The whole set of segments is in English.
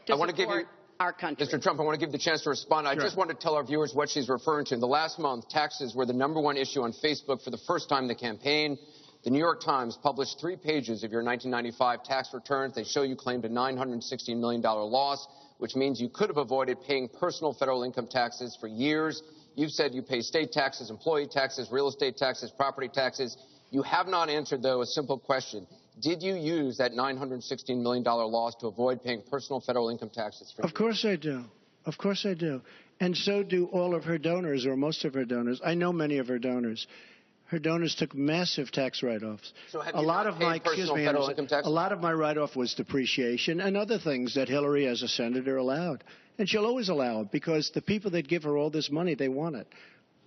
to support our country. Mr. Trump, I want to give you the chance to respond. I Sure. just want to tell our viewers what she's referring to. In the last month, taxes were the #1 issue on Facebook for the first time in the campaign. The New York Times published 3 pages of your 1995 tax returns. They show you claimed a $916 million loss, which means you could have avoided paying personal federal income taxes for years. You've said you pay state taxes, employee taxes, real estate taxes, property taxes. You have not answered, though, a simple question. Did you use that $916 million loss to avoid paying personal federal income taxes for years? Of course I do. Of course I do. And so do all of her donors, or most of her donors. I know many of her donors. Her donors took massive tax write-offs. So have you not paid personal federal income taxes? A lot of my write-off was depreciation and other things that Hillary, as a senator, allowed. And she'll always allow it because the people that give her all this money, they want it.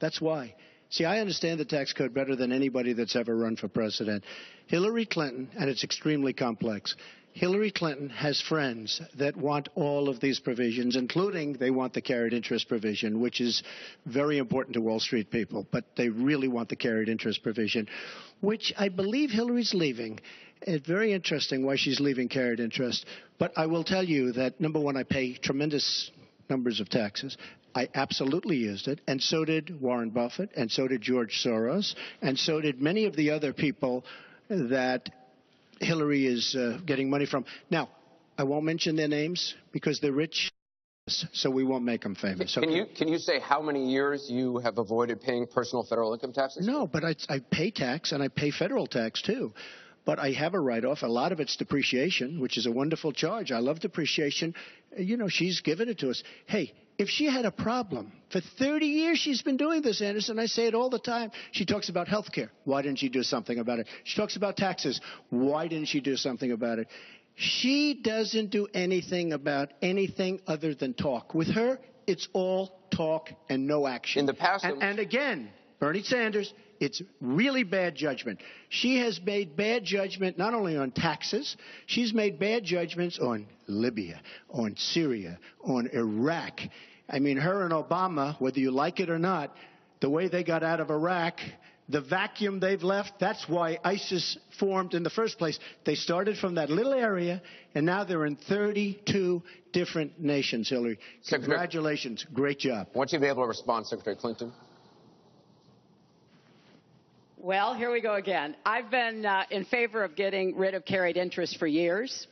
That's why. See, I understand the tax code better than anybody that's ever run for president. Hillary Clinton, and it's extremely complex, Hillary Clinton has friends that want all of these provisions, including they want the carried interest provision, which is very important to Wall Street people, but they really want the carried interest provision, which I believe Hillary's leaving. It's very interesting why she's leaving carried interest. But I will tell you that, number one, I pay tremendous numbers of taxes. I absolutely used it, and so did Warren Buffett, and so did George Soros, and so did many of the other people that Hillary is getting money from. Now, I won't mention their names because they're rich, so we won't make them famous. Can you say how many years you have avoided paying personal federal income taxes? No, but I pay tax, and I pay federal tax, too. But I have a write-off. A lot of it's depreciation, which is a wonderful charge. I love depreciation. You know, she's given it to us. Hey, if she had a problem, for 30 years she's been doing this, Anderson. I say it all the time. She talks about health care. Why didn't she do something about it? She talks about taxes. Why didn't she do something about it? She doesn't do anything about anything other than talk. With her, it's all talk and no action. In the past, and again, Bernie Sanders, it's really bad judgment. She has made bad judgment not only on taxes, she's made bad judgments on Libya, on Syria, on Iraq. I mean, her and Obama, whether you like it or not, the way they got out of Iraq, the vacuum they've left, that's why ISIS formed in the first place. They started from that little area, and now they're in 32 different nations, Hillary. Congratulations. Great job. I want you to be able to respond, Secretary Clinton. Well, here we go again. I've been in favor of getting rid of carried interest for years,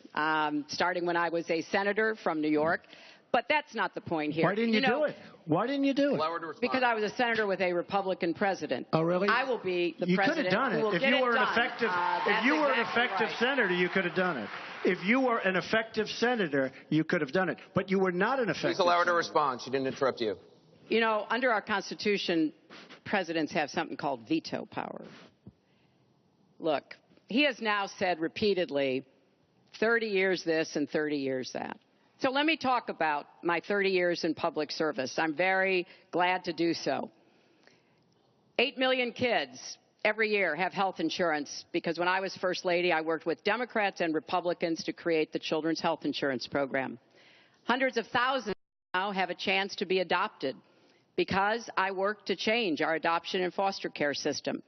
starting when I was a senator from New York. But that's not the point here. Why didn't you do it? Why didn't you do it? Because I was a senator with a Republican president. Oh, really? I will be the president. You could have done it. If you were an effective, senator, you could have done it. If you were an effective senator, you could have done it. But you were not an effective. Please allow her to respond. She didn't interrupt you. You know, under our Constitution, presidents have something called veto power. Look, he has now said repeatedly, 30 years this and 30 years that. So let me talk about my 30 years in public service. I'm very glad to do so. 8 million kids every year have health insurance because when I was First Lady, I worked with Democrats and Republicans to create the Children's Health Insurance Program. Hundreds of thousands now have a chance to be adopted because I worked to change our adoption and foster care system.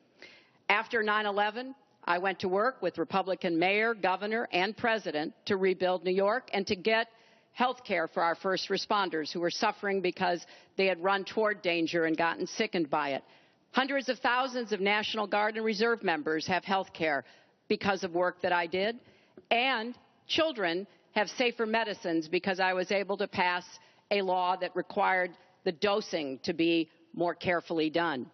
After 9/11, I went to work with Republican mayor, governor, and president to rebuild New York and to get health care for our first responders who were suffering because they had run toward danger and gotten sickened by it. Hundreds of thousands of National Guard and Reserve members have health care because of work that I did. And children have safer medicines because I was able to pass a law that required the dosing to be more carefully done.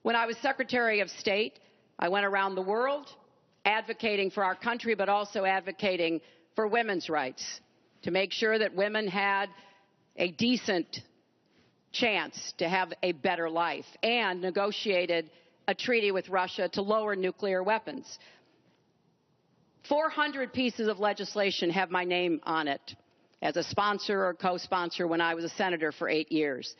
When I was Secretary of State, I went around the world advocating for our country, but also advocating for women's rights, to make sure that women had a decent chance to have a better life, and negotiated a treaty with Russia to lower nuclear weapons. 400 pieces of legislation have my name on it as a sponsor or co-sponsor when I was a senator for 8 years.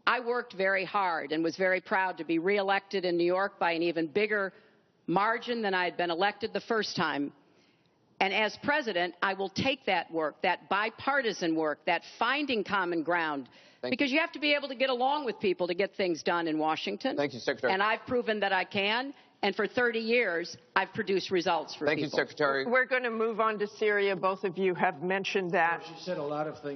I worked very hard and was very proud to be reelected in New York by an even bigger margin than I had been elected the first time. And as president, I will take that work, that bipartisan work, that finding common ground, because you have to be able to get along with people to get things done in Washington. Thank you, Secretary. And I've proven that I can. And for 30 years, I've produced results for people. Thank you, Secretary. We're going to move on to Syria. Both of you have mentioned that. She said a lot of things.